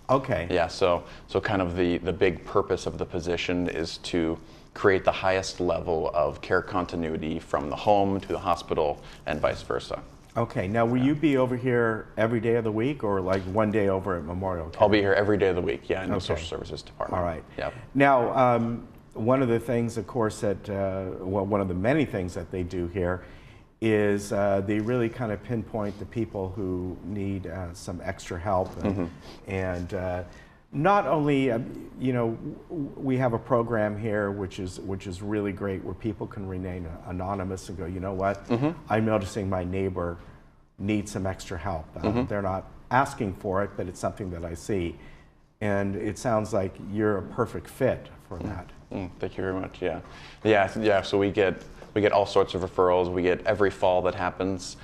Okay. Yeah, so kind of the big purpose of the position is to create the highest level of care continuity from the home to the hospital and vice versa. Okay, now will you be over here every day of the week, or like one day over at Memorial Care? I'll be here every day of the week, in the social services department. All right. Yep. Now, one of the things, of course, that, one of the many things that they do here is they really kind of pinpoint the people who need some extra help. And not only, we have a program here which is really great, where people can remain anonymous and go, you know what, I'm noticing my neighbor needs some extra help. They're not asking for it, but it's something that I see. And it sounds like you're a perfect fit for that. Thank you very much. Yeah. So we get all sorts of referrals. We get every fall that happens.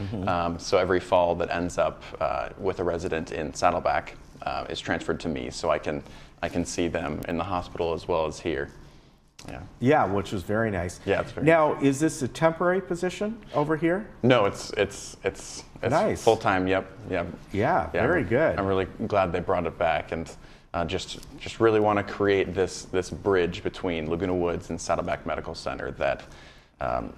So every fall that ends up with a resident in Saddleback is transferred to me, so I can see them in the hospital as well as here. Yeah, which is very nice. Yeah, it's very now, nice. Is this a temporary position over here? No, it's nice. Full time. Yep. Yeah, very good. I'm really glad they brought it back, and just really want to create this bridge between Laguna Woods and Saddleback Medical Center that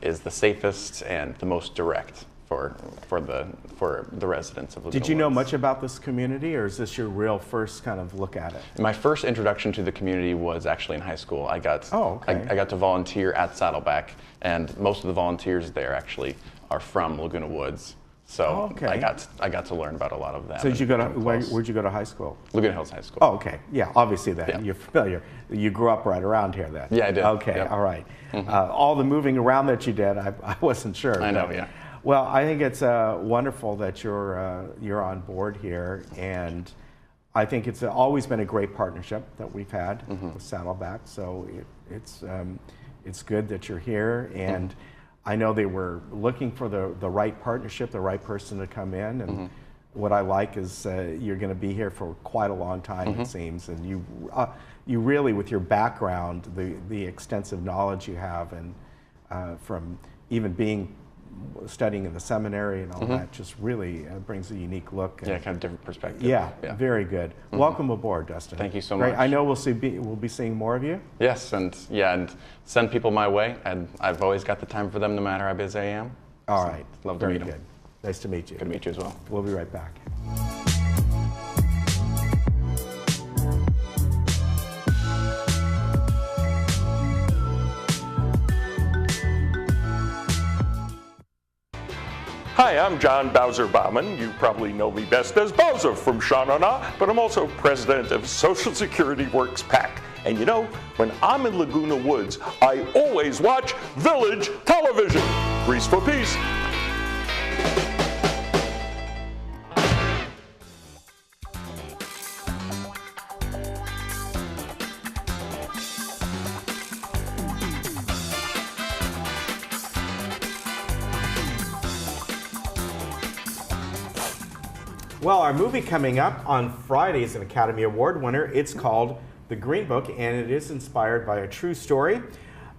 is the safest and the most direct for the residents of Laguna Did you know Woods. much about this community, or is this your real first kind of look at it? My first introduction to the community was actually in high school. I got to volunteer at Saddleback, and most of the volunteers there actually are from Laguna Woods. So I got to learn about a lot of that. So did you go to where'd you go to high school? Laguna Hills High School. Oh, okay. Yeah, obviously then you're familiar. You grew up right around here then. Yeah, I did. Okay, Yep. all right. All the moving around that you did, I wasn't sure. I know, yeah. Well, I think it's wonderful that you're on board here, and I think it's always been a great partnership that we've had with Saddleback. So it's good that you're here, and I know they were looking for the right partnership, the right person to come in, and what I like is you're going to be here for quite a long time, it seems, and you really, with your background, the extensive knowledge you have, and from even studying in the seminary and all that, just really brings a unique look. Yeah, kind of different perspective. Yeah, very good. Welcome aboard, Dustin. Thank you so Great. much. I know we'll be seeing more of you. Yes, and send people my way. And I've always got the time for them, no matter how busy I am. All right. Love to Very meet good. them. Nice to meet you. Good to meet you as well. We'll be right back. Hi, I'm John Bowser Bauman. You probably know me best as Bowser from Sha Na Na, but I'm also president of Social Security Works PAC. And you know, when I'm in Laguna Woods, I always watch Village Television. Grease for peace. Well, our movie coming up on Friday is an Academy Award winner. It's called The Green Book, and it is inspired by a true story.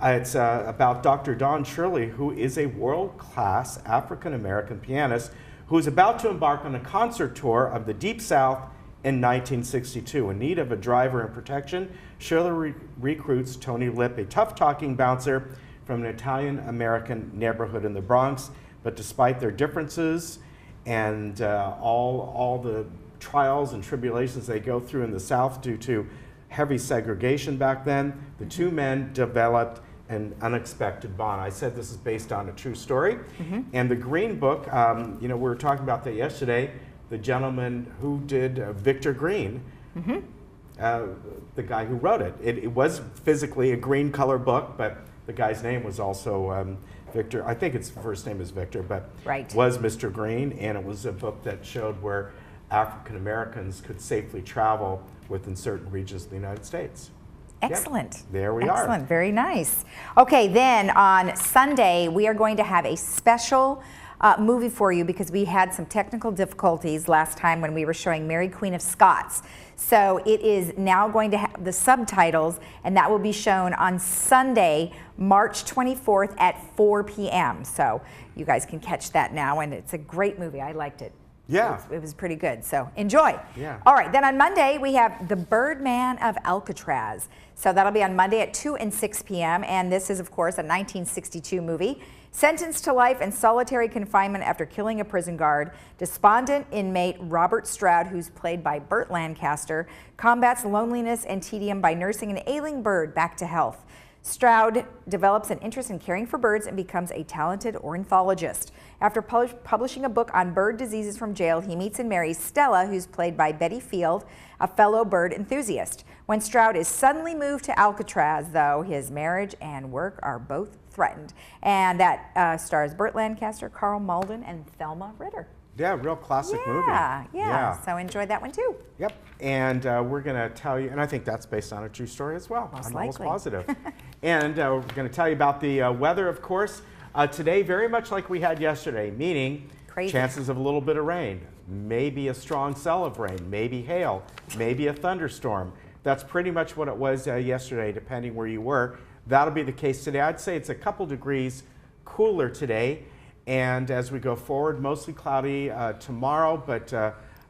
It's about Dr. Don Shirley, who is a world-class African-American pianist who is about to embark on a concert tour of the Deep South in 1962. In need of a driver and protection, Shirley recruits Tony Lip, a tough-talking bouncer from an Italian-American neighborhood in the Bronx. But despite their differences and all the trials and tribulations they go through in the South due to heavy segregation back then, the two men developed an unexpected bond. I said this is based on a true story. And The Green Book, we were talking about that yesterday, the gentleman who did Victor Green, the guy who wrote it. It was physically a green color book, but the guy's name was also Victor. I think its first name is Victor, but was Mr. Green, and it was a book that showed where African Americans could safely travel within certain regions of the United States. Excellent. Yep. There we are. Excellent. Very nice. Okay, then on Sunday, we are going to have a special movie for you because we had some technical difficulties last time when we were showing Mary Queen of Scots. So it is now going to have the subtitles, and that will be shown on Sunday, March 24th at 4 p.m. So you guys can catch that now, and it's a great movie. I liked it. Yeah. It was pretty good, so enjoy. Yeah. All right, then on Monday, we have The Birdman of Alcatraz. So that'll be on Monday at 2 and 6 p.m., and this is, of course, a 1962 movie. Sentenced to life in solitary confinement after killing a prison guard, despondent inmate Robert Stroud, who's played by Burt Lancaster, combats loneliness and tedium by nursing an ailing bird back to health. Stroud develops an interest in caring for birds and becomes a talented ornithologist. After publishing a book on bird diseases from jail, he meets and marries Stella, who's played by Betty Field, a fellow bird enthusiast. When Stroud is suddenly moved to Alcatraz, though, his marriage and work are both threatened. And that stars Burt Lancaster, Carl Malden, and Thelma Ritter. Yeah, real classic movie. Yeah. So enjoy that one too. Yep. And we're going to tell you, and I think that's based on a true story as well. Most I'm likely. almost positive. And we're going to tell you about the weather, of course. Today, very much like we had yesterday, meaning chances of a little bit of rain, maybe a strong cell of rain, maybe hail, maybe a thunderstorm. That's pretty much what it was yesterday, depending where you were. That'll be the case today. I'd say it's a couple degrees cooler today. And as we go forward, mostly cloudy tomorrow, but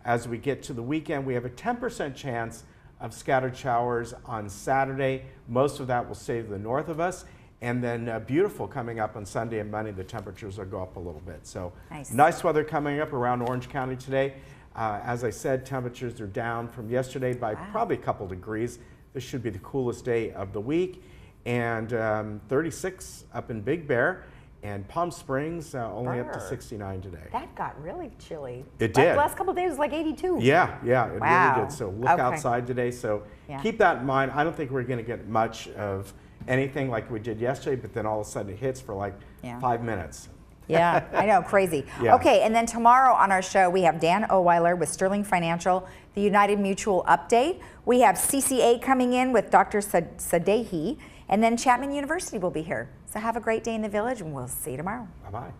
as we get to the weekend, we have a 10% chance of scattered showers on Saturday. Most of that will stay to the north of us. And then beautiful coming up on Sunday and Monday. The temperatures will go up a little bit. So nice weather coming up around Orange County today. As I said, temperatures are down from yesterday by probably a couple degrees. This should be the coolest day of the week. And 36 up in Big Bear. And Palm Springs only up to 69 today. That got really chilly. It did. The last couple of days was like 82. Yeah, it wow. really did. So look outside today. So keep that in mind. I don't think we're going to get much of anything like we did yesterday, but then all of a sudden it hits for like 5 minutes. Yeah, I know, crazy. Yeah. Okay, and then tomorrow on our show, we have Dan Oweiler with Sterling Financial, the United Mutual update. We have CCA coming in with Dr. Sadehi, and then Chapman University will be here. So have a great day in the Village, and we'll see you tomorrow. Bye-bye.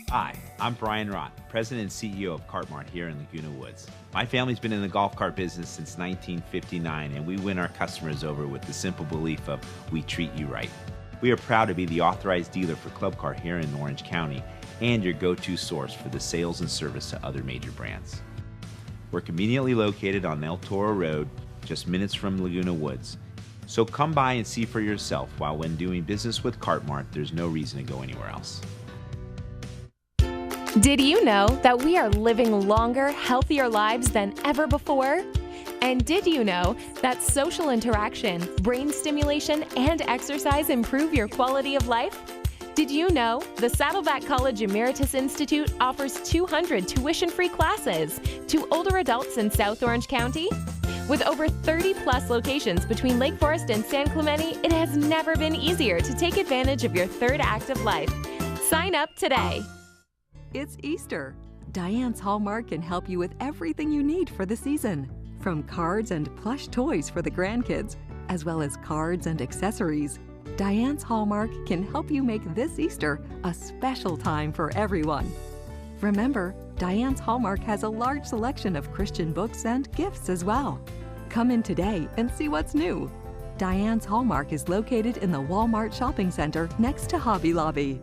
Hi, I'm Brian Rott, President and CEO of Cart Mart here in Laguna Woods. My family's been in the golf cart business since 1959, and we win our customers over with the simple belief of we treat you right. We are proud to be the authorized dealer for Club Car here in Orange County and your go-to source for the sales and service to other major brands. We're conveniently located on El Toro Road, just minutes from Laguna Woods. So come by and see for yourself, while when doing business with Cart Mart, there's no reason to go anywhere else. Did you know that we are living longer, healthier lives than ever before? And did you know that social interaction, brain stimulation, and exercise improve your quality of life? Did you know the Saddleback College Emeritus Institute offers 200 tuition-free classes to older adults in South Orange County? With over 30-plus locations between Lake Forest and San Clemente, it has never been easier to take advantage of your third act of life. Sign up today. It's Easter. Diane's Hallmark can help you with everything you need for the season. From cards and plush toys for the grandkids, as well as cards and accessories, Diane's Hallmark can help you make this Easter a special time for everyone. Remember, Diane's Hallmark has a large selection of Christian books and gifts as well. Come in today and see what's new. Diane's Hallmark is located in the Walmart Shopping Center next to Hobby Lobby.